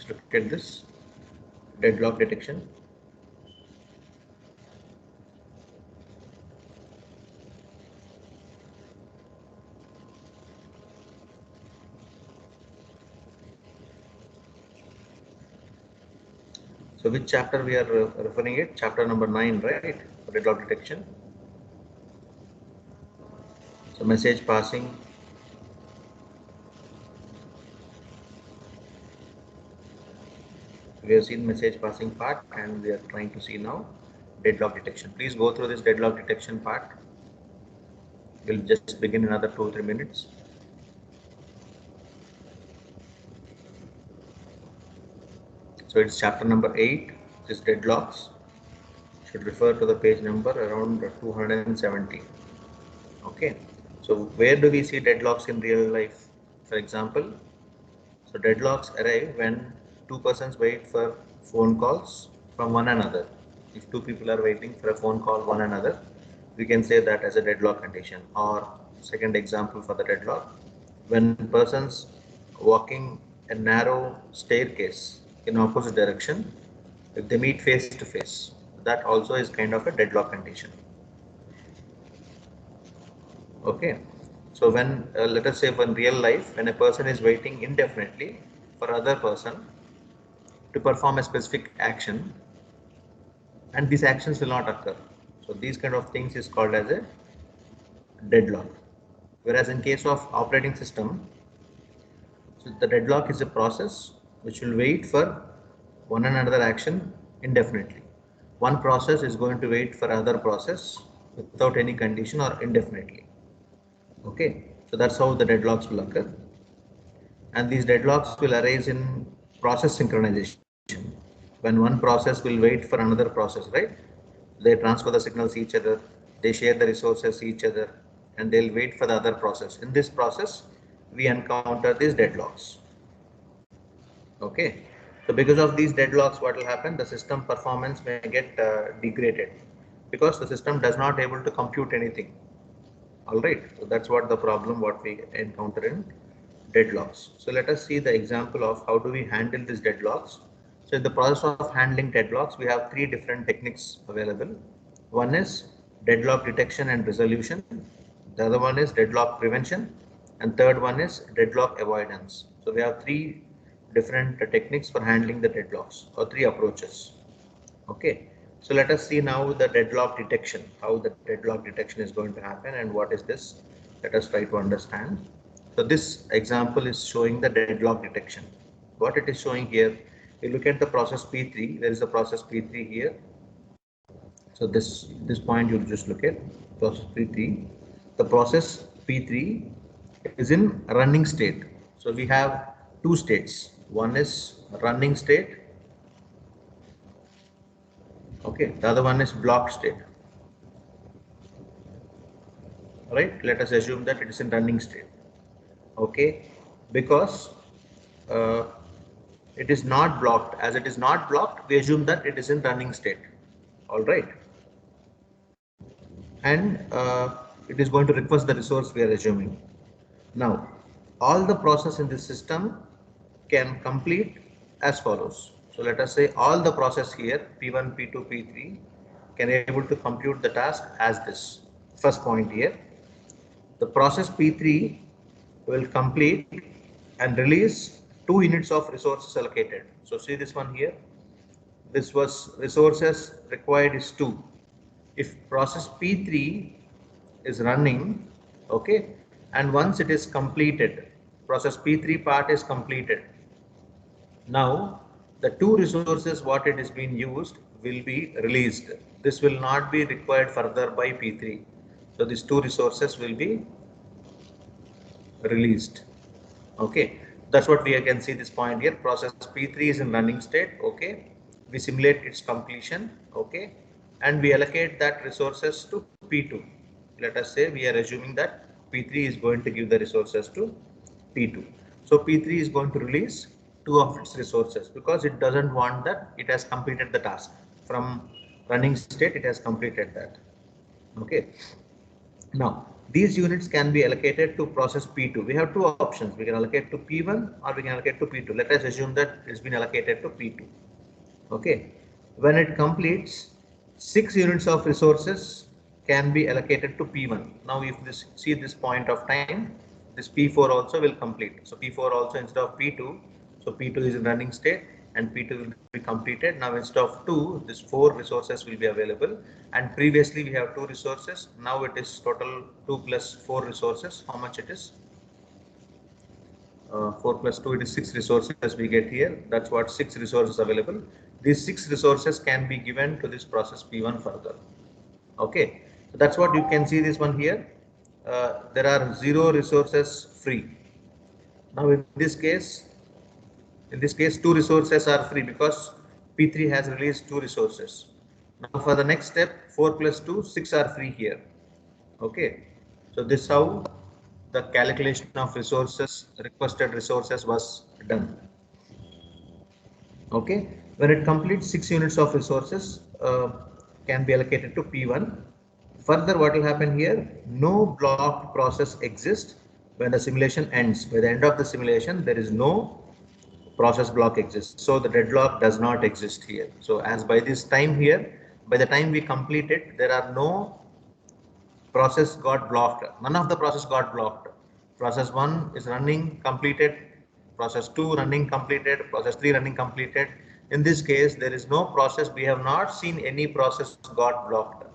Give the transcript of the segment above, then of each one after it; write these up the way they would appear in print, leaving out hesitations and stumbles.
Just look at this deadlock detection. So which chapter we are referring it? Chapter number 9, right? For deadlock detection. So message passing. We have seen message passing part, and we are trying to see now deadlock detection. Please go through this deadlock detection part. We'll just begin another 2 or 3 minutes. So it's chapter number 8. This deadlocks should refer to the page number around 270. Okay. So where do we see deadlocks in real life? For example, so deadlocks arrive when two persons wait for phone calls from one another. If two people are waiting for a phone call one another, we can say that as a deadlock condition. Or second example for the deadlock, when persons walking a narrow staircase in opposite direction, if they meet face to face, that also is kind of a deadlock condition. Okay. So when let us say in real life, when a person is waiting indefinitely for other person to perform a specific action, and these actions will not occur, so these kind of things is called as a deadlock. Whereas in case of operating system, so the deadlock is a process which will wait for one another action indefinitely. One process is going to wait for other process without any condition or indefinitely. Okay, so that's how the deadlocks will occur. And these deadlocks will arise in process synchronization. When one process will wait for another process, right? They transfer the signals each other, they share the resources each other, and they'll wait for the other process. In this process, we encounter these deadlocks. Okay, so because of these deadlocks, what will happen? The system performance may get degraded because the system does not able to compute anything. All right, so that's what the problem what we encounter in deadlocks. So let us see the example of how do we handle these deadlocks. So in the process of handling deadlocks, we have 3 different techniques available. One is deadlock detection and resolution. The other one is deadlock prevention, and third one is deadlock avoidance. So we have 3 different techniques for handling the deadlocks, or 3 approaches. Okay, so let us see now the deadlock detection, how the deadlock detection is going to happen and what is this. Let us try to understand. So this example is showing the deadlock detection. What it is showing here, you look at the process P3, there is a process P3 here. So this point you'll just look at process P3. The process P3 is in running state. So we have 2 states. One is running state. Okay, the other one is blocked state. Right, let us assume that it is in running state. Okay, because uh, it is not blocked. As it is not blocked, we assume that it is in running state. All right, and it is going to request the resource we are assuming. Now, all the process in this system can complete as follows. So let us say all the process here P1, P2, P3 can able to compute the task as this. First point here, the process P3 will complete and release 2 units of resources allocated. So see this one here. This was resources required is 2. If process P3 is running, okay, and once it is completed, process P3 part is completed. Now the 2 resources what it is being used will be released. This will not be required further by P3. So these 2 resources will be released. Okay, that's what we can see this point here. Process P3 is in running state. Okay, we simulate its completion. Okay, and we allocate that resources to P2. Let us say we are assuming that P3 is going to give the resources to P2. So P3 is going to release 2 of its resources because it doesn't want that. It has completed the task from running state. It has completed that. Okay, now these units can be allocated to process P2. We have two options. We can allocate to P1 or we can allocate to P2. Let us assume that it's been allocated to P2. Okay. When it completes, 6 units of resources can be allocated to P1. Now, if this see this point of time, this P4 also will complete. So P4 also instead of P2, so P2 is in running state and P2 will be completed. Now instead of 2, this 4 resources will be available, and previously we have 2 resources. Now it is total 2 plus 4 resources. How much it is? 4 plus 2, it is 6 resources we get here. That's what 6 resources available. These 6 resources can be given to this process P1 further. Okay, so that's what you can see this one here. There are 0 resources free. Now in this case, 2 resources are free because P3 has released 2 resources. Now for the next step, 4 plus 2, 6 are free here. Okay, so this is how the calculation of resources, requested resources was done. Okay, when it completes 6 units of resources can be allocated to P1. Further, what will happen here? No blocked process exists when the simulation ends. By the end of the simulation, there is no process block exists. So the deadlock does not exist here. So as by this time here, by the time we complete it, there are no process got blocked. None of the process got blocked. Process 1 is running completed, process 2 running completed, process 3 running completed. In this case, there is no process. We have not seen any process got blocked.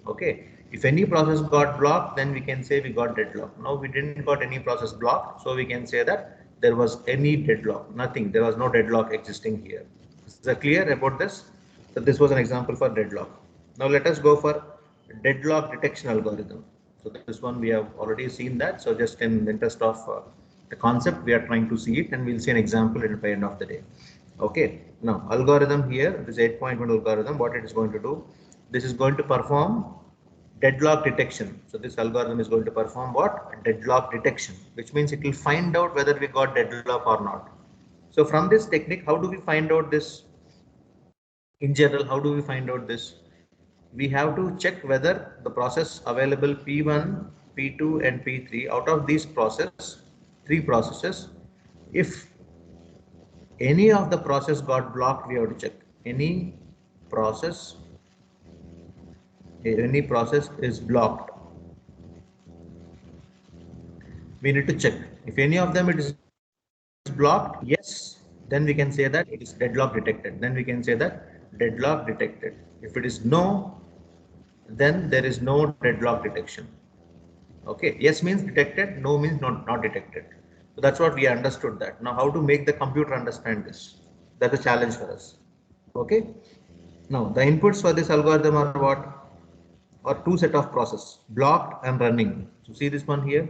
Okay, if any process got blocked, then we can say we got deadlock. Now we didn't got any process blocked, so we can say that there was any deadlock. Nothing, there was no deadlock existing here. Is that clear about this? So this was an example for deadlock. Now let us go for deadlock detection algorithm. So this one we have already seen that. So just in the interest of the concept, we are trying to see it, and we'll see an example at the end of the day. Okay, now algorithm here, this 8.1 algorithm, what it is going to do, this is going to perform deadlock detection. So this algorithm is going to perform what? Deadlock detection, which means it will find out whether we got deadlock or not. So from this technique, how do we find out this? In general, how do we find out this? We have to check whether the process available P1, P2 and P3, out of these three processes, if any of the process got blocked, we have to check. Process any process is blocked, we need to check. If any of them it is blocked, yes, then we can say that it is deadlock detected. Then we can say that deadlock detected. If it is no, then there is no deadlock detection. Okay, yes means detected, no means not detected. So that's what we understood that. Now how to make the computer understand this? That's a challenge for us. Okay. Now the inputs for this algorithm are what? Or two set of process, blocked and running. So see this one here,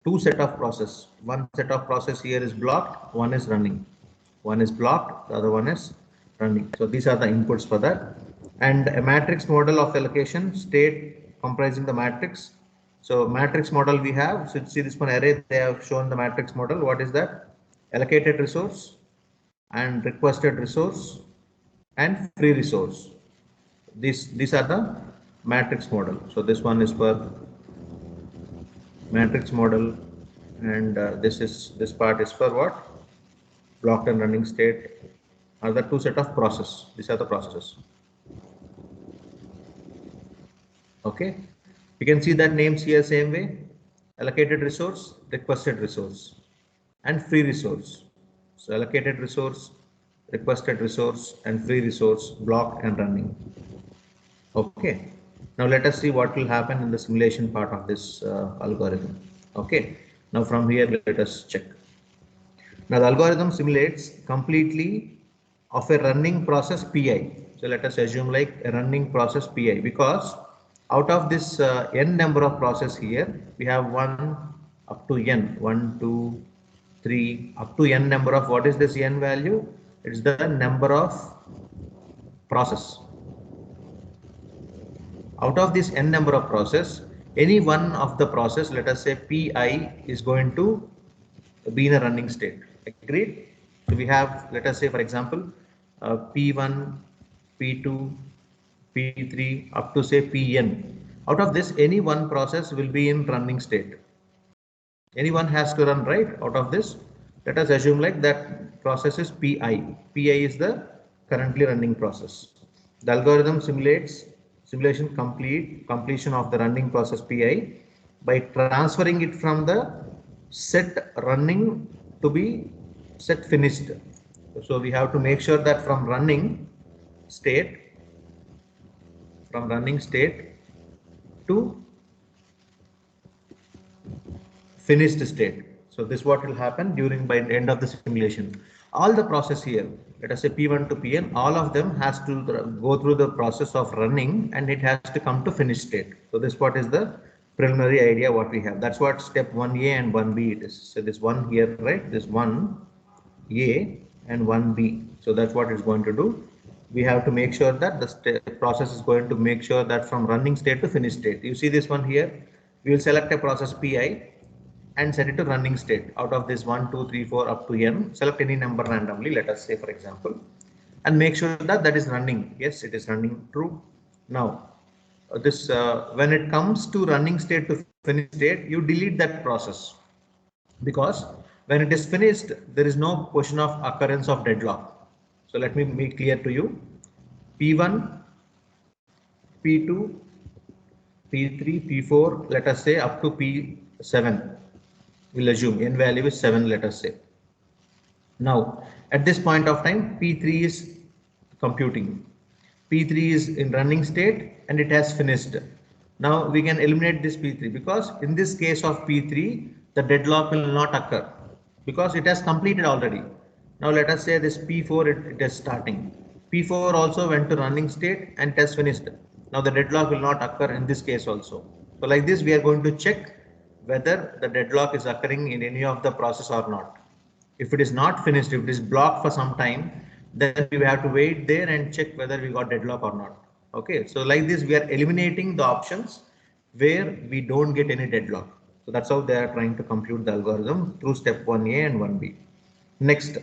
two set of process. One set of process here is blocked, one is running. One is blocked, the other one is running. So these are the inputs for that. And a matrix model of allocation, state comprising the matrix. So matrix model we have, so see this one array, they have shown the matrix model. What is that? Allocated resource and requested resource and free resource. These are the matrix model. So this one is for matrix model, and this part is for what? Blocked and running state are the two set of process. These are the processes. Okay, you can see that names here same way: allocated resource, requested resource, and free resource. So allocated resource, requested resource, and free resource, blocked and running. Okay, now let us see what will happen in the simulation part of this algorithm. Okay, now from here let us check. Now the algorithm simulates completely of a running process Pi. So let us assume like a running process Pi, because out of this n number of process here, we have 1 up to n, 1, 2, 3, up to n number of, what is this n value? It's the number of process. Out of this n number of process, any one of the process, let us say Pi, is going to be in a running state. Agreed? So we have, let us say for example, P1, P2, P3 up to say Pn. Out of this, any one process will be in running state. Anyone has to run, right? Out of this, let us assume like that process is pi. Pi is the currently running process. The algorithm simulation completion of the running process pi by transferring it from the set running to be set finished. So we have to make sure that state from running state to finished state. So this what will happen during by the end of the simulation. All the process here, let us say P1 to Pn, all of them has to go through the process of running and it has to come to finished state. So this what is the preliminary idea what we have. That's what step 1A and 1B it is. So this one here, right? This 1A and 1B. So that's what it's going to do. We have to make sure that the process is going to make sure that from running state to finished state. You see this one here, we will select a process Pi and set it to running state. Out of this 1, 2, 3, 4 up to n, select any number randomly, let us say for example, and make sure that that is running. Yes, it is running, true. Now this when it comes to running state to finished state, you delete that process, because when it is finished there is no question of occurrence of deadlock. So let me make clear to you. P1, P2, P3, P4, let us say up to P7. We'll assume n value is 7, let us say. Now, at this point of time, P3 is computing. P3 is in running state and it has finished. Now we can eliminate this P3, because in this case of P3, the deadlock will not occur because it has completed already. Now let us say this P4, it is starting. P4 also went to running state and it has finished. Now the deadlock will not occur in this case also. So like this, we are going to check whether the deadlock is occurring in any of the process or not. If it is not finished, if it is blocked for some time, then we have to wait there and check whether we got deadlock or not. Okay, so like this, we are eliminating the options where we don't get any deadlock. So that's how they are trying to compute the algorithm through step 1A and 1B. Next,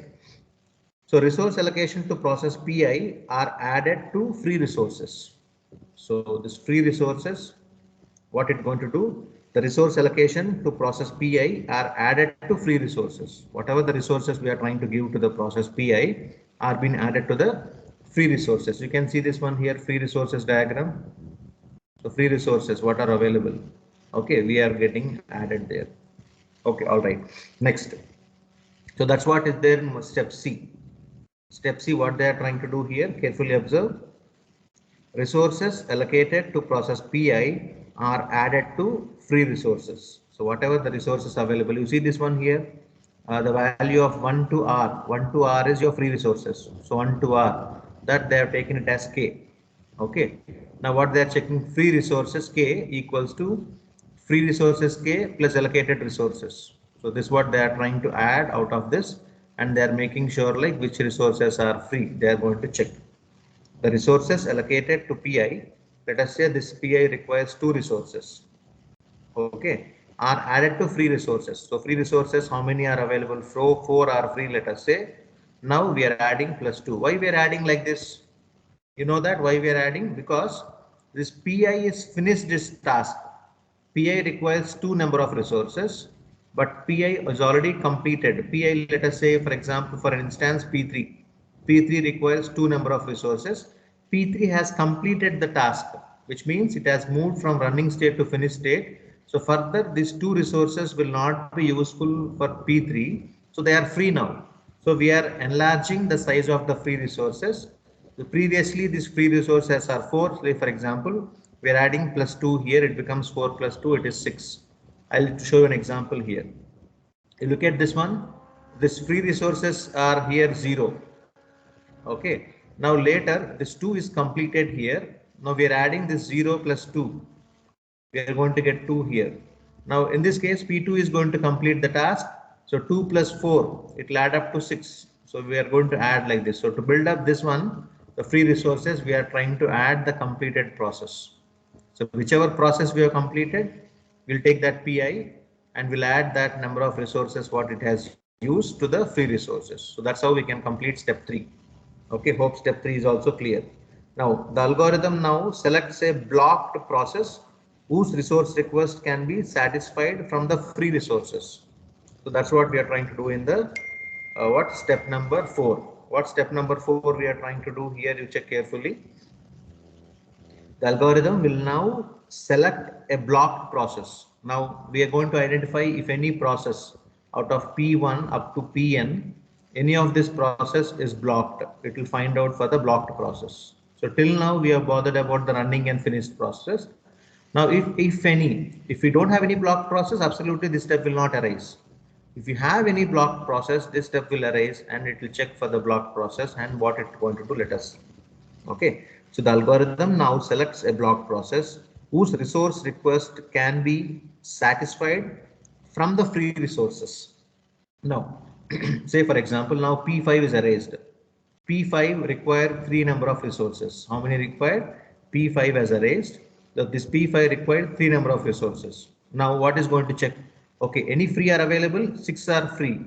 so resource allocation to process Pi are added to free resources. So this free resources, what it's going to do, the resource allocation to process Pi are added to free resources. Whatever the resources we are trying to give to the process Pi are being added to the free resources. You can see this one here, free resources diagram. So free resources, what are available? Okay, we are getting added there. Okay, all right. Next. So that's what is there in step C. Step C, what they are trying to do here, carefully observe. Resources allocated to process Pi are added to free resources. So whatever the resources available, you see this one here, the value of 1 to R. 1 to R is your free resources. So 1 to R, that they have taken it as K. Okay. Now what they are checking, free resources K equals to free resources K plus allocated resources. So this is what they are trying to add out of this, and they are making sure like which resources are free. They are going to check the resources allocated to Pi. Let us say this Pi requires 2 resources. Okay, are added to free resources. So free resources, how many are available? 4 are free, let us say. Now we are adding plus 2. Why we are adding like this? You know that why we are adding? Because this Pi is finished this task. Pi requires 2 number of resources, but Pi is already completed. Pi, let us say for example, for instance P3. P3 requires 2 number of resources. P3 has completed the task, which means it has moved from running state to finished state. So further these 2 resources will not be useful for P3. So they are free now. So we are enlarging the size of the free resources. So previously these free resources are 4. Say for example, we are adding plus 2 here, it becomes 4 plus 2, it is 6. I'll show you an example here. You look at this one, this free resources are here 0. Okay, now later this 2 is completed here. Now we are adding this 0 plus 2. We are going to get 2 here. Now in this case P2 is going to complete the task. So 2 plus 4, it will add up to 6. So we are going to add like this. So to build up this one, the free resources, we are trying to add the completed process. So whichever process we have completed, we'll take that Pi and we'll add that number of resources what it has used to the free resources. So that's how we can complete step 3. Okay, hope step 3 is also clear. Now the algorithm now selects a blocked process whose resource request can be satisfied from the free resources. So that's what we are trying to do in the what step number 4. What step number 4 we are trying to do here, you check carefully. The algorithm will now select a blocked process. Now we are going to identify if any process out of P1 up to Pn, any of this process is blocked. It will find out for the blocked process. So till now we have bothered about the running and finished process. Now if we don't have any blocked process, absolutely this step will not arise. If you have any blocked process, this step will arise and it will check for the blocked process and what it's going to do, let us see. Okay, so the algorithm now selects a block process whose resource request can be satisfied from the free resources. Now, say for example, now P5 is erased. P5 required 3 number of resources. How many required? P5 has erased. So this P5 required 3 number of resources. Now what is going to check? Okay, any free are available? 6 are free.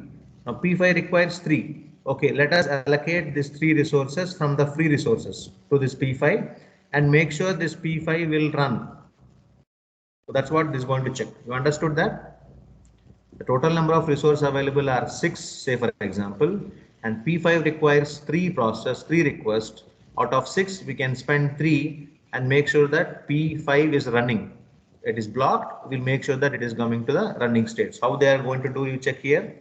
Now P5 requires 3. Okay, let us allocate these 3 resources from the free resources to this P5 and make sure this P5 will run. So that's what this is going to check. You understood that? The total number of resources available are 6, say for example, and P5 requires 3 requests. Out of 6, we can spend 3 and make sure that P5 is running. It is blocked. We'll make sure that it is coming to the running state. How they are going to do, you check here.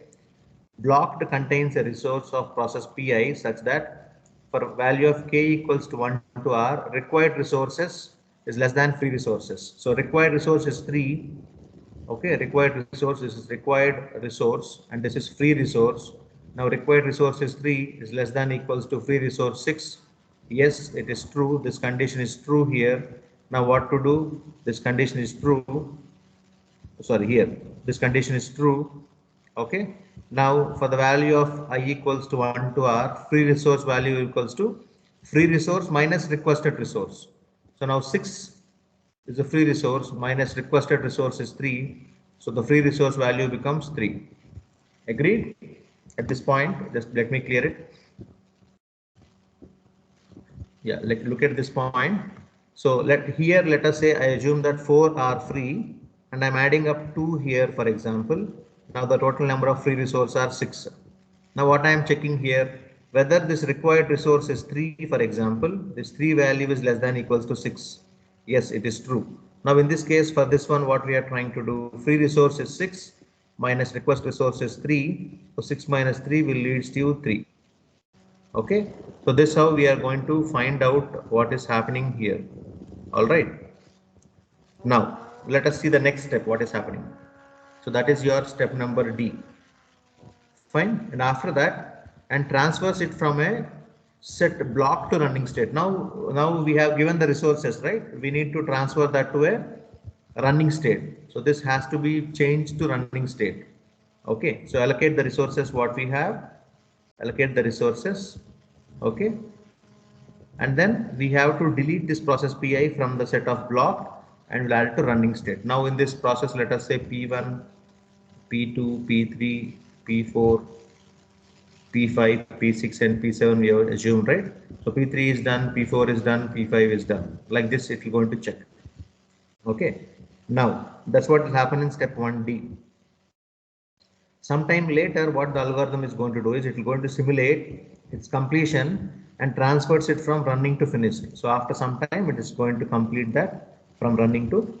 Blocked contains a resource of process Pi such that for value of k equals to 1 to r, required resources is less than free resources. So required resource is 3. Okay, required resource is required resource and this is free resource. Now required resource is 3 is less than equals to free resource 6. Yes, it is true. This condition is true here. Now what to do? This condition is true. Sorry, here this condition is true. Okay, now for the value of I equals to 1 to r, free resource value equals to free resource minus requested resource. So now 6 is the free resource minus requested resource is 3. So the free resource value becomes 3. Agreed? At this point, just let me clear it. Yeah, look at this point. So let us say I assume that 4 are free and I'm adding up 2 here, for example. Now the total number of free resources are 6. Now what I am checking here, whether this required resource is 3, for example, this 3 value is less than equals to 6. Yes, it is true. Now in this case, for this one, what we are trying to do, free resource is 6 minus request resource is 3. So 6 minus 3 will leads to 3. Okay, so this is how we are going to find out what is happening here. All right. Now let us see the next step, what is happening. So that is your step number D. Fine. And after that, and transfers it from a set block to running state. Now we have given the resources, right? We need to transfer that to a running state. So this has to be changed to running state. Okay. So allocate the resources what we have. Allocate the resources. Okay. And then we have to delete this process Pi from the set of block and we'll add it to running state. Now in this process, let us say P1, P2, P3, P4, P5, P6 and P7 we have assumed, right? So P3 is done, P4 is done, P5 is done. Like this it will go into check. Okay. Now that's what will happen in step 1D. Sometime later what the algorithm is going to do is it will going to simulate its completion and transfers it from running to finished. So after some time it is going to complete that from running to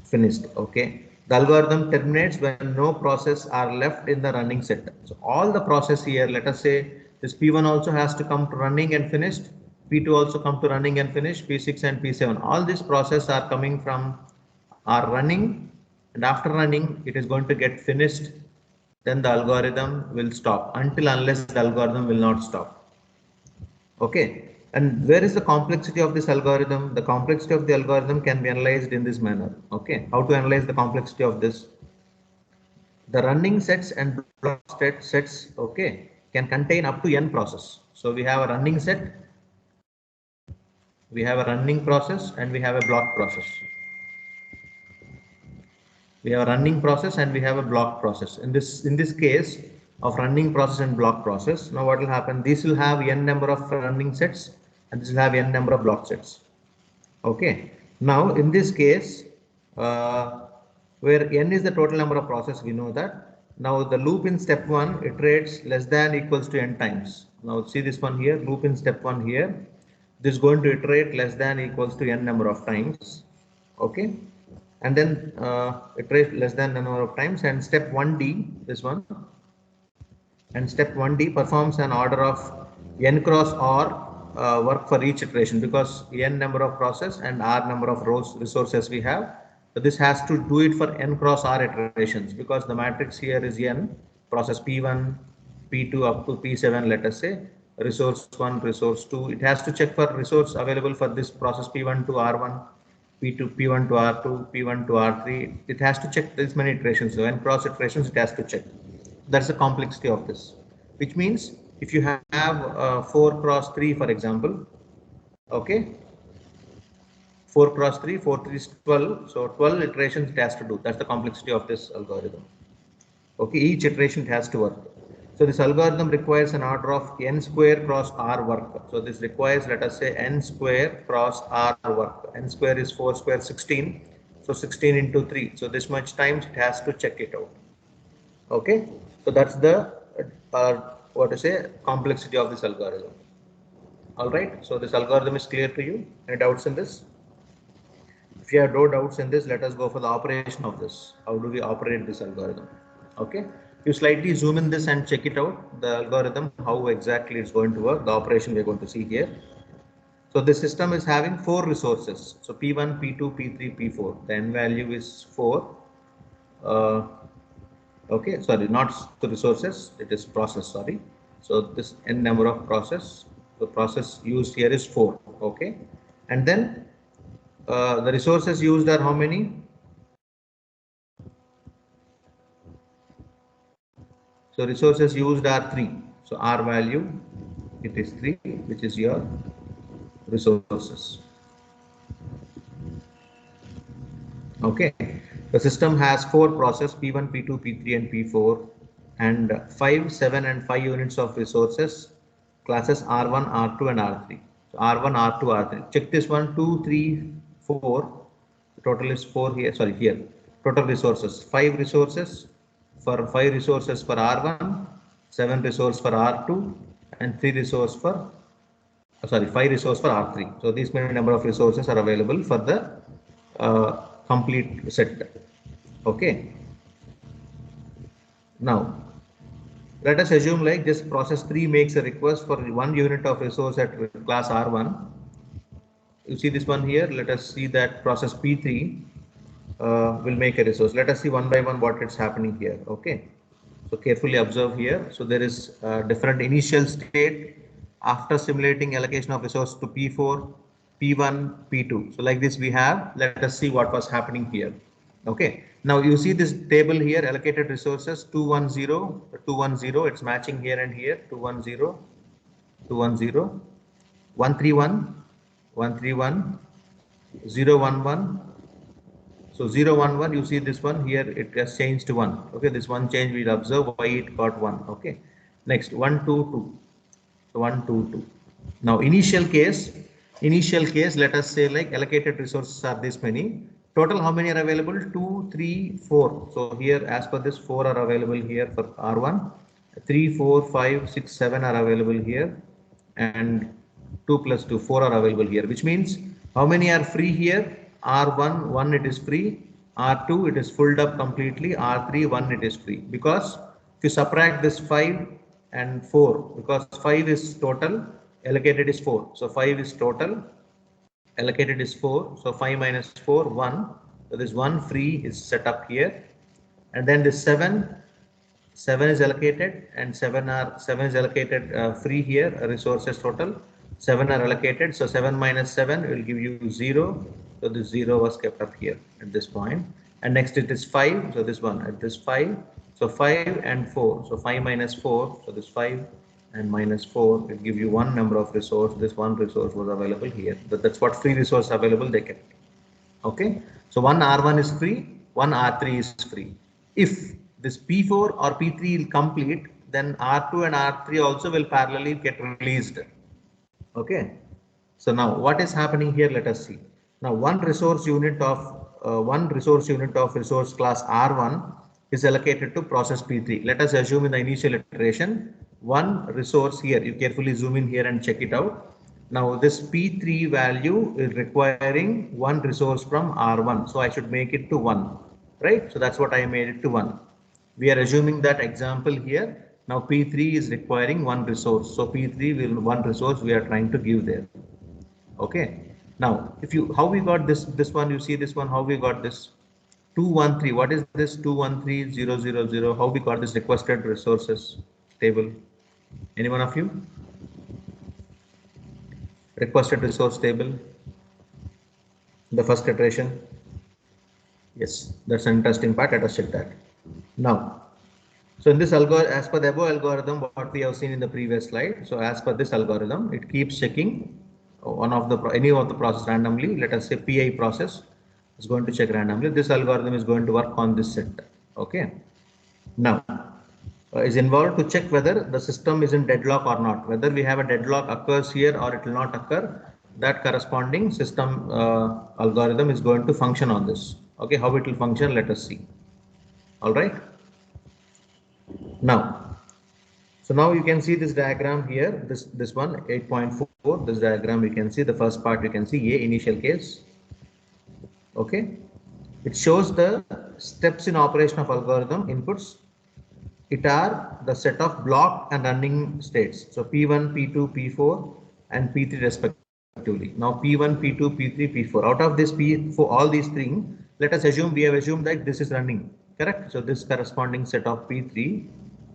finished. Okay. The algorithm terminates when no process are left in the running set. So all the process here, let us say this P1 also has to come to running and finished. P2 also come to running and finished. P6 and P7. All these process are coming from are running, and after running it is going to get finished. Then the algorithm will stop unless the algorithm will not stop. Okay. And where is the complexity of this algorithm? The complexity of the algorithm can be analyzed in this manner. Okay. How to analyze the complexity of this? The running sets and block sets, okay, can contain up to n process. So we have a running set, we have a running process, and we have a block process. We have a running process and we have a block process. In this case of running process and block process, now what will happen? These will have n number of running sets and this will have n number of block sets. Okay. Now in this case, where n is the total number of processes, we know that. Now the loop in step 1 iterates less than equals to n times. Now see this one here, loop in step 1 here. This is going to iterate less than equals to n number of times. Okay. And then iterate less than n number of times, and step 1D, this one. And step 1D performs an order of n cross r work for each iteration, because n number of process and r number of rows resources we have. So this has to do it for n cross r iterations, because the matrix here is n, process P1, P2 up to P7, let us say, resource 1, resource 2. It has to check for resource available for this process P1 to R1, P2, P1 to R2, P1 to R3. It has to check this many iterations. So n cross iterations it has to check. That's the complexity of this, which means if you have 4 cross 3, for example, okay, 4 cross 3, 4 3 is 12, so 12 iterations it has to do. That's the complexity of this algorithm. Okay, each iteration it has to work. So this algorithm requires an order of n square cross r work. So this requires, let us say, n square cross r work. N square is 4 square 16, so 16 into 3. So this much times it has to check it out. Okay, so that's the what to say, complexity of this algorithm. All right, so this algorithm is clear to you. Any doubts in this? If you have no doubts in this, let us go for the operation of this. How do we operate this algorithm? Okay, you slightly zoom in this and check it out, the algorithm, how exactly it's going to work, the operation we're going to see here. So this system is having 4 resources. So P1, P2, P3, P4. The n value is 4. Okay, sorry, not the resources, it is process, sorry. So this n number of process, the process used here is 4. Okay, and then the resources used are how many? So resources used are 3. So R value, it is 3, which is your resources. Okay, the system has 4 processes, P1, P2, P3 and P4, and 5, 7 and 5 units of resources, classes R1, R2 and R3. So R1, R2, R3. Check this one, 2, 3, 4. Total is 4 here, sorry, here. Total resources, 5 resources for 5 resources for R1, 7 resources for R2 and 3 resources for, sorry, 5 resources for R3. So these many number of resources are available for the complete set. Okay. Now, let us assume like this process 3 makes a request for 1 unit of resource at class R1. You see this one here. Let us see that process P3 will make a resource. Let us see one by one what is happening here. Okay. So carefully observe here. So there is different initial state after simulating allocation of resource to P4, P1, P2. So like this we have, let us see what was happening here. Okay. Now you see this table here, allocated resources 210, 210, it's matching here and here, 210, 210, 131, 131, 011. So 011, you see this one here, it has changed to 1. Okay, this one change we'll observe why it got 1. Okay, next 122. So 122. Now initial case, let us say like allocated resources are this many. Total how many are available? 2, 3, 4. So here as per this 4 are available here for R1. 3, 4, 5, 6, 7 are available here, and 2 plus 2, 4 are available here, which means how many are free here? R1, 1 it is free, R2 it is filled up completely, R3, 1 it is free, because if you subtract this 5 and 4, because 5 is total, allocated is 4, so 5 is total, allocated is 4, so 5 minus 4, 1, so this 1 free is set up here, and then this 7 is allocated, and 7 is allocated free here, resources total 7 are allocated, so 7 minus 7 will give you 0, so this 0 was kept up here at this point, and next it is 5, so this one at this 5, so 5 and 4, so 5 minus 4, so this 5 and minus 4 will give you one number of resource. This one resource was available here, but that's what free resource available they kept. Okay, so one R1 is free, one R3 is free. If this P4 or P3 will complete, then R2 and R3 also will parallelly get released. Okay, so now what is happening here? Let us see. Now one resource unit of one resource unit of resource class R1 is allocated to process P3. Let us assume in the initial iteration, one resource here, you carefully zoom in here and check it out. Now this P3 value is requiring one resource from R1. So I should make it to 1, right? So that's what I made it to 1. We are assuming that example here. Now P3 is requiring one resource. So P3 will one resource we are trying to give there. Okay. Now, if you how we got this one, you see this one, how we got this 213. What is this 213000? How we got this requested resources table? Any one of you? Requested resource table. The first iteration. Yes, that's an interesting part. Let us check that. Now, so in this algorithm, as per the above algorithm, what we have seen in the previous slide. So as per this algorithm, it keeps checking any of the process randomly. Let us say PI process is going to check randomly. This algorithm is going to work on this set. Okay. Now is involved to check whether the system is in deadlock or not. Whether we have a deadlock occurs here or it will not occur. That corresponding system algorithm is going to function on this. Okay, how it will function? Let us see. All right. Now, so now you can see this diagram here. This one 8.4. This diagram you can see the first part. You can see A initial case. Okay, it shows the steps in operation of algorithm inputs. It are the set of block and running states. So P1, P2, P4 and P3 respectively. Now P1, P2, P3, P4. Out of this P4, all these three, let us assume we have assumed that this is running. Correct? So this corresponding set of P3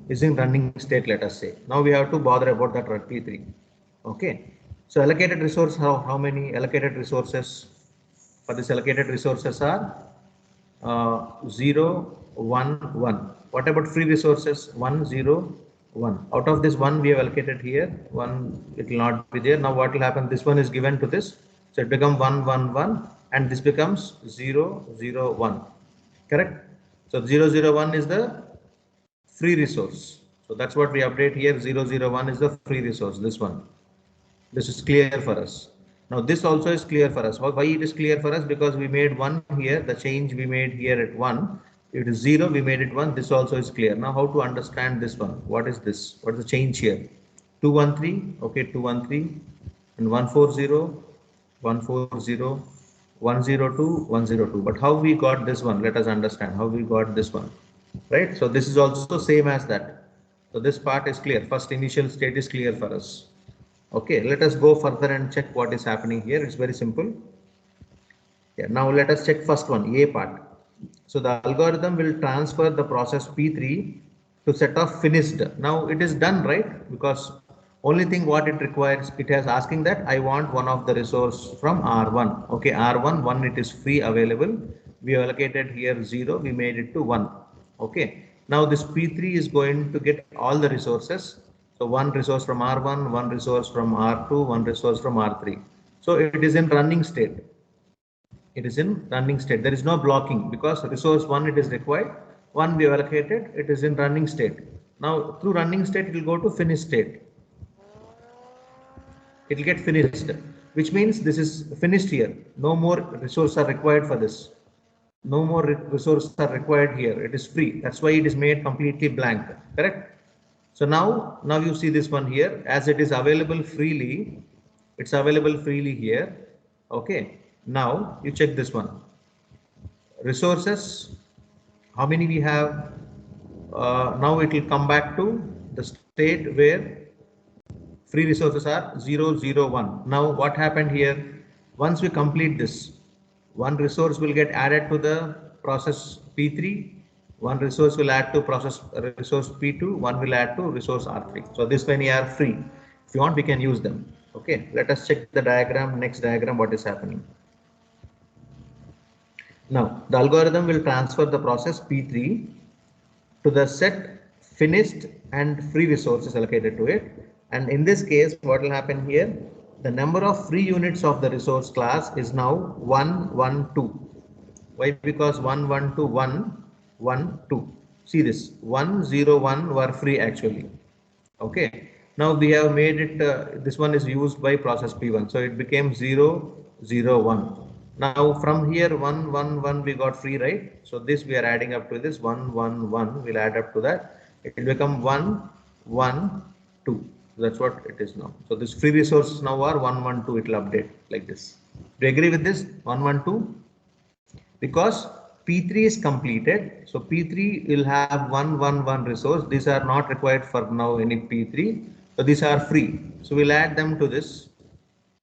is in running state, let us say. Now we have to bother about that P3. Okay. So allocated resource, how many allocated resources? For this allocated resources are 0, 1, 1. What about free resources? 1, 0, 1. Out of this 1 we have allocated here, 1 it will not be there. Now what will happen? This one is given to this. So it becomes 1, 1, 1 and this becomes 0, 0, 1. Correct? So 0, 0, 1 is the free resource. So that's what we update here. 0, 0, 1 is the free resource. This one. This is clear for us. Now this also is clear for us. Why it is clear for us? Because we made 1 here. The change we made here at 1. It is 0. We made it 1. This also is clear. Now how to understand this one? What is this? What is the change here? 213. Okay, 213 and 140, 140, 102, 102. But how we got this one? Let us understand how we got this one. Right? So this is also same as that. So this part is clear. First initial state is clear for us. Okay, let us go further and check what is happening here. It's very simple. Yeah, now let us check first one, A part. So the algorithm will transfer the process P3 to set of finished. Now it is done, right? Because only thing what it requires, it has asking that I want one of the resource from R1. Okay, R1, 1 it is free available. We allocated here 0, we made it to 1. Okay, now this P3 is going to get all the resources. So one resource from R1, one resource from R2, one resource from R3. So it is in running state. It is in running state. There is no blocking because resource 1 it is required. 1 we have allocated. It is in running state. Now through running state it will go to finished state. It will get finished, which means this is finished here. No more resources are required for this. No more resources are required here. It is free. That's why it is made completely blank. Correct? So now you see this one here as it is available freely. It's available freely here. Okay. Now you check this one. Resources. How many we have? Now it will come back to the state where free resources are 0, 0, 1. Now what happened here? Once we complete this, one resource will get added to the process P3. One resource will add to process resource P2, one will add to resource R3. So this many are free. If you want, we can use them. Okay, let us check the diagram, next diagram, what is happening. Now, the algorithm will transfer the process P3 to the set finished and free resources allocated to it. And in this case, what will happen here? The number of free units of the resource class is now 1, 1, 2. Why? Because 1, 1, 2, 1. 1, 2. See this 1, 0, 1 were free actually. Okay. Now we have made it, this one is used by process P1. So it became 0, 0, 1. Now from here 1 1 1 we got free, right? So this we are adding up to this 1 1 1, we'll add up to that. It will become 1 1 2. That's what it is now. So this free resources now are 1 1 2. It will update like this. Do you agree with this 1 1 2? Because P3 is completed, so P3 will have 1 1 1 resource. These are not required for now any P3, so these are free. So we'll add them to this.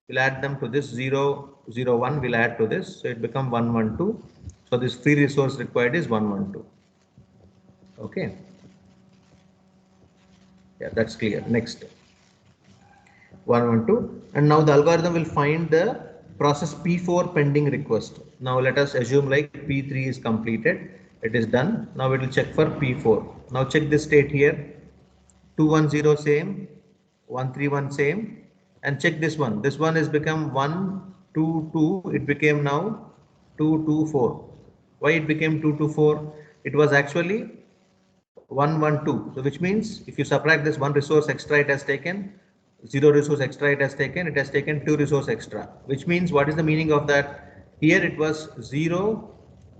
We'll add them to this 0 0 1. We'll add to this, so it become 1 1 2. So this free resource required is 1 1 2. Okay. Yeah, that's clear. Next. 1 1 2, and now the algorithm will find the process P4 pending request. Now let us assume like P3 is completed, it is done. Now it will check for P4. Now check this state here, 210 same, 131 same, and check this one. This one is become 122. It became now 224. Why it became 224? It was actually 112. So which means if you subtract this one resource extra it has taken, 0 resource extra it has taken 2 resource extra. Which means what is the meaning of that? Here it was 0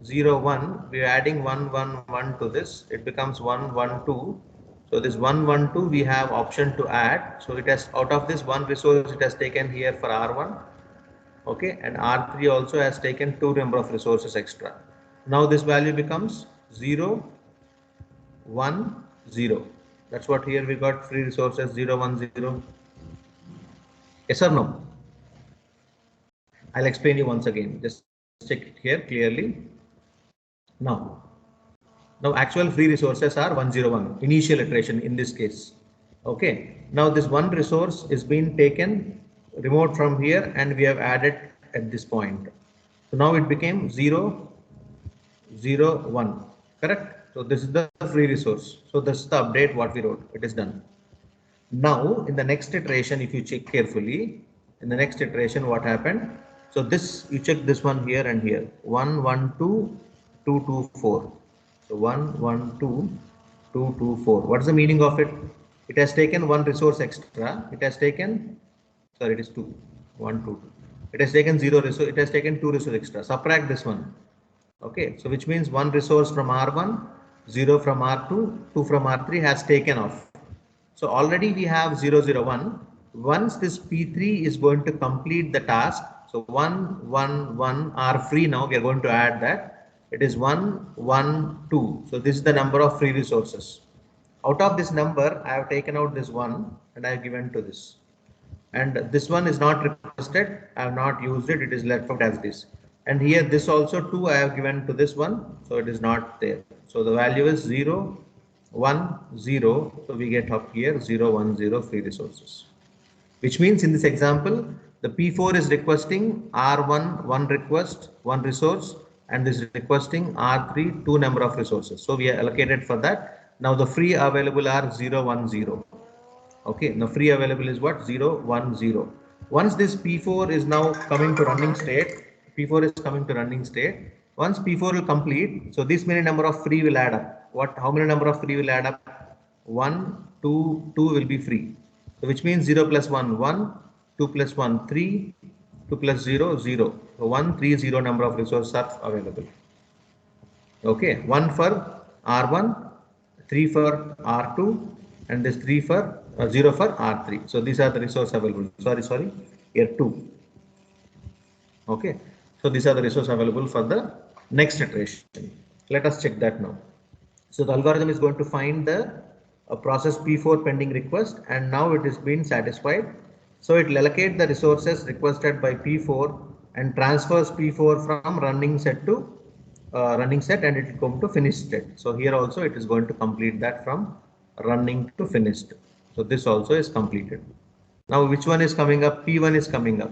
0 1. We are adding 1 1 1 to this. It becomes 1 1 2. So this 1 1 2 we have option to add. So it has, out of this one resource it has taken here for R1. Okay, and R3 also has taken 2 number of resources extra. Now this value becomes 0 1 0. That's what here we got free resources 0 1 0. Yes or no? I'll explain you once again. Just check it here clearly. Now actual free resources are 101 initial iteration in this case. Okay. Now this one resource is being taken removed from here and we have added at this point. So now it became 0 0 1. Correct. So this is the free resource. So this is the update what we wrote. It is done. Now in the next iteration, if you check carefully, in the next iteration what happened? So this, you check this one here and here, 1 1 2 2 2 4. So 1 1 2 2 2 4. What is the meaning of it? It has taken one resource extra. It has taken, sorry, it is 2 1 2 2. It has taken 0 resource. It has taken 2 resource extra. Subtract this one. Okay, so which means one resource from R1, 0 from R2, 2 from R3 has taken off. So already we have 0 0 1. Once this P3 is going to complete the task, so 1 1 1 are free now. We are going to add that. It is 1 1 2. So this is the number of free resources. Out of this number, I have taken out this one and I have given to this. And this one is not requested. I have not used it. It is left out as this. And here this also 2 I have given to this one. So it is not there. So the value is 0 1 0. So we get up here 0 1 0 free resources. Which means in this example, the P4 is requesting R1 1 request 1 resource and this is requesting R3 2 number of resources. So we are allocated for that. Now the free available are 0 1 0. Okay, now free available is what? 0 1 0. Once this P4 is now coming to running state, P4 is coming to running state. Once P4 will complete, so this many number of free will add up. What? How many number of free will add up? 1 2 2 will be free. So which means 0 plus 1 1, 2 plus 1 3, 2 plus 0 0. So 1 3 0 number of resources are available. Okay, 1 for R1, 3 for R2, and this 3 for 0 for R3. So these are the resources available. Sorry, here 2. Okay, so these are the resources available for the next iteration. Let us check that now. So the algorithm is going to find the process P4 pending request, and now it is being satisfied. So it will allocate the resources requested by P4 and transfers P4 from running set to running set, and it will come to finished state. So here also it is going to complete that from running to finished. So this also is completed. Now which one is coming up? P1 is coming up.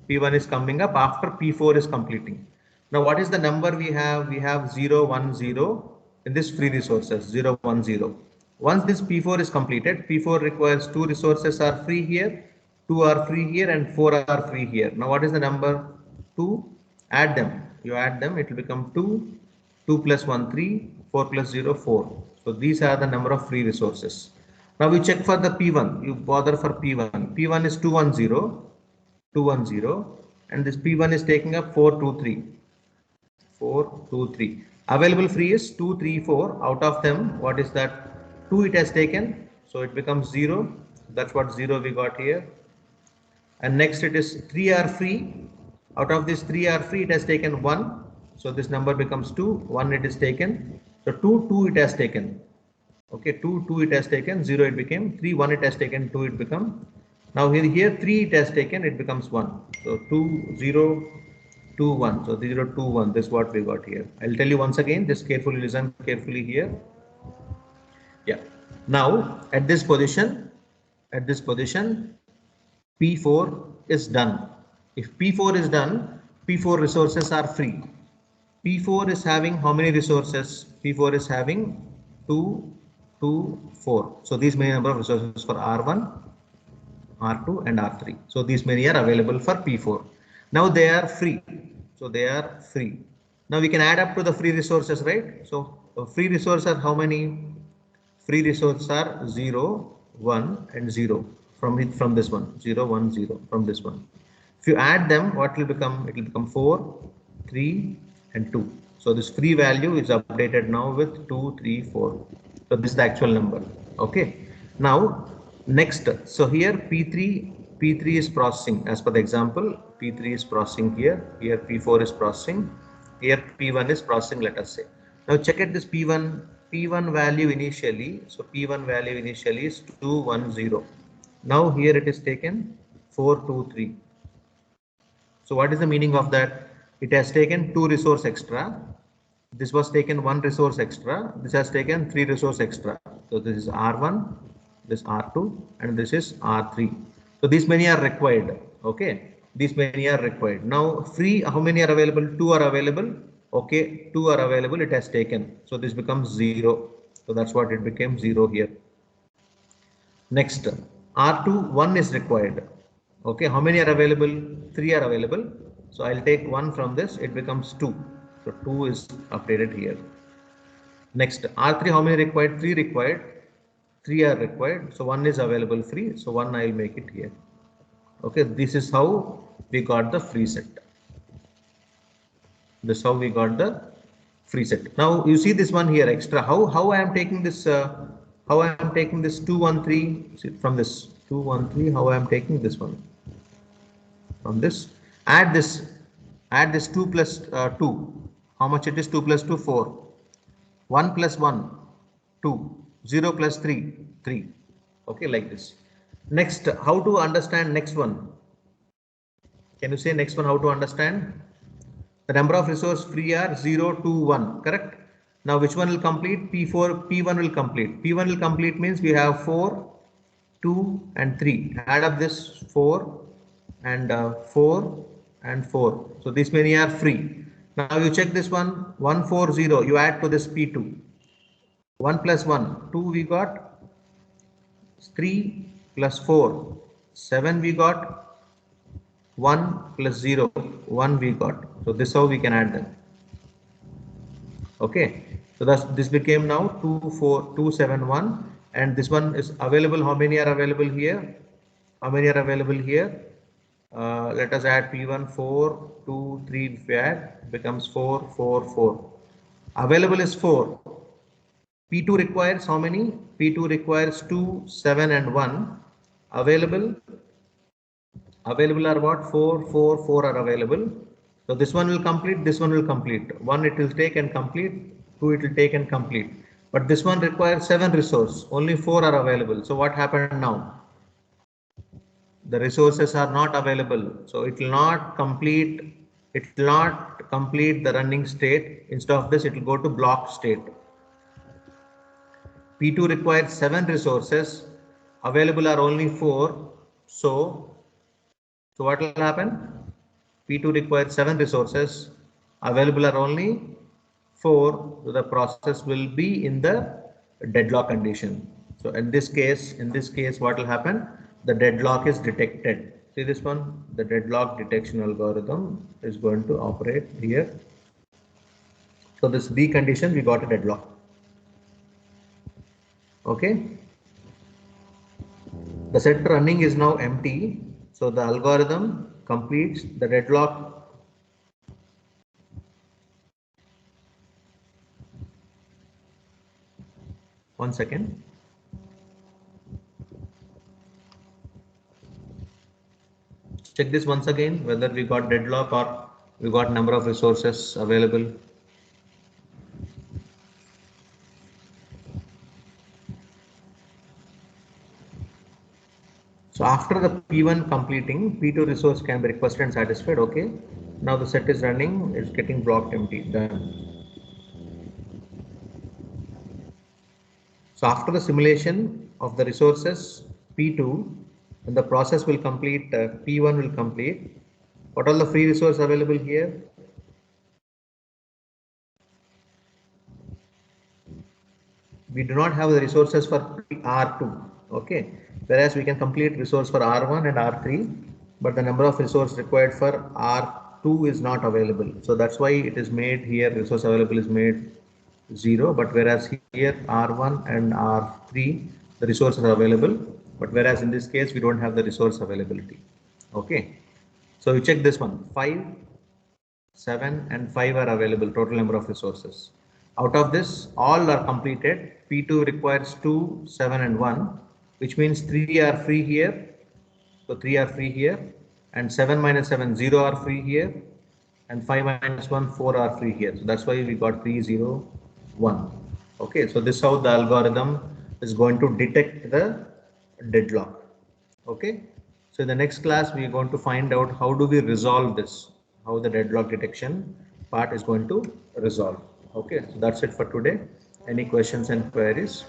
P1 is coming up after P4 is completing. Now what is the number we have? We have 0 1 0 in this free resources 0 1 0. Once this P4 is completed, P4 requires 2 resources are free here, 2 are free here, and 4 are free here. Now what is the number? 2. Add them. You add them, it will become 2. 2 plus 1 3, 4 plus 0 4. So these are the number of free resources. Now we check for the P1. You bother for P1. P1 is 210, and this P1 is taking up 4, 2, 3. 4, 2, 3. Available free is 2, 3, 4. Out of them, what is that? 2 it has taken, so it becomes 0. That's what 0 we got here. And next it is 3 are free. Out of this 3 are free, it has taken 1. So this number becomes 2. 1 it is taken. So 2, 2 it has taken. Okay, 2, 2 it has taken. 0 it became. 3, 1 it has taken. 2 it become. Now here 3 it has taken. It becomes 1. So 2, 0, 2, 1. So 0, 2, 1. This is what we got here. I'll tell you once again. Just carefully listen carefully here. Yeah. Now at this position, P4 is done. If P4 is done, P4 resources are free. P4 is having how many resources? P4 is having 2, 2, 4. So these many number of resources for R1, R2 and R3. So these many are available for P4. Now they are free. So they are free. Now we can add up to the free resources, right? So free resources are how many? Free resources are 0, 1 and 0 from this one. 0, 1, 0 from this one. If you add them, what will become? It will become 4, 3 and 2. So this free value is updated now with 2, 3, 4. So this is the actual number. Okay. Now next, so here P3 is processing as per the example. P3 is processing here. Here P4 is processing. Here P1 is processing, let us say. Now check at this P1 value initially. So P1 value initially is 210. Now here it is taken 423. So what is the meaning of that? It has taken 2 resource extra. This was taken 1 resource extra. This has taken 3 resource extra. So this is R1, this R2 and this is R3. So these many are required. Okay. These many are required. Now free, how many are available? 2 are available. Okay. 2 are available. It has taken. So this becomes 0. So that's what it became 0 here. Next, R2, 1 is required. Okay, how many are available? 3 are available. So I'll take 1 from this, it becomes 2. So 2 is updated here. Next, R3, how many required? 3 required. 3 are required. So 1 is available free. So 1 I'll make it here. Okay, this is how we got the free set. This is how we got the free set. Now you see this one here extra. How I am taking this? How I am taking this 213 from this 213? How I am taking this one from this? Add this 2 plus 2. How much it is? 2 plus 2 4. 1 plus 1 2. 0 plus 3 3. Okay, like this. Next, how to understand next one? Can you say next one? How to understand? The number of resource free are 0, 2, 1, correct? Now which one will complete? P4, P1 will complete. P1 will complete means we have 4, 2 and 3. Add up this 4 and 4 and 4. So these many are free. Now you check this one, 1, 4, 0. You add to this P2. 1 plus 1, 2 we got. 3 plus 4, 7 we got. 1 plus 0, 1 we got. So this is how we can add them. Okay. So this became now 241 and this one is available. How many are available here? How many are available here? Let us add P1 4, 2, 3. If we add, becomes 4, 4, 4. Available is 4. P2 requires how many? P2 requires 2, 7 and 1. Available are what? 4, 4, 4 are available. So this one will complete, this one will complete. 1 it will take and complete, 2 it will take and complete. But this one requires 7 resources, only 4 are available. So what happened now? The resources are not available. So it will not complete the running state. Instead of this, it will go to block state. P2 requires 7 resources, available are only 4. So what will happen? P2 requires 7 resources, available are only 4. So the process will be in the deadlock condition. So in this case, what will happen? The deadlock is detected. See this one? The deadlock detection algorithm is going to operate here. So this B condition, we got a deadlock. Okay. The set running is now empty. So the algorithm completes the deadlock. One second. Check this once again, whether we got deadlock or we got number of resources available. So after the P1 completing, P2 resource can be requested and satisfied. Okay. Now the set is running, it's getting blocked empty. Done. So after the simulation of the resources P2, when the process will complete, P1 will complete. What are the free resources available here? We do not have the resources for R2. Okay. Whereas we can complete resource for R1 and R3, but the number of resource required for R2 is not available. So that's why it is made here, resource available is made 0, but whereas here R1 and R3 the resources are available, but whereas in this case we don't have the resource availability. Okay, so you check this one, 5, 7 and 5 are available, total number of resources. Out of this, all are completed. P2 requires 2, 7 and 1, which means 3 are free here. So 3 are free here, and 7 minus 7, 0 are free here, and 5 minus 1, 4 are free here. So that's why we got 3, 0, 1. Okay, so this is how the algorithm is going to detect the deadlock. Okay, so in the next class we are going to find out how do we resolve this, how the deadlock detection part is going to resolve. Okay, so that's it for today. Any questions and queries?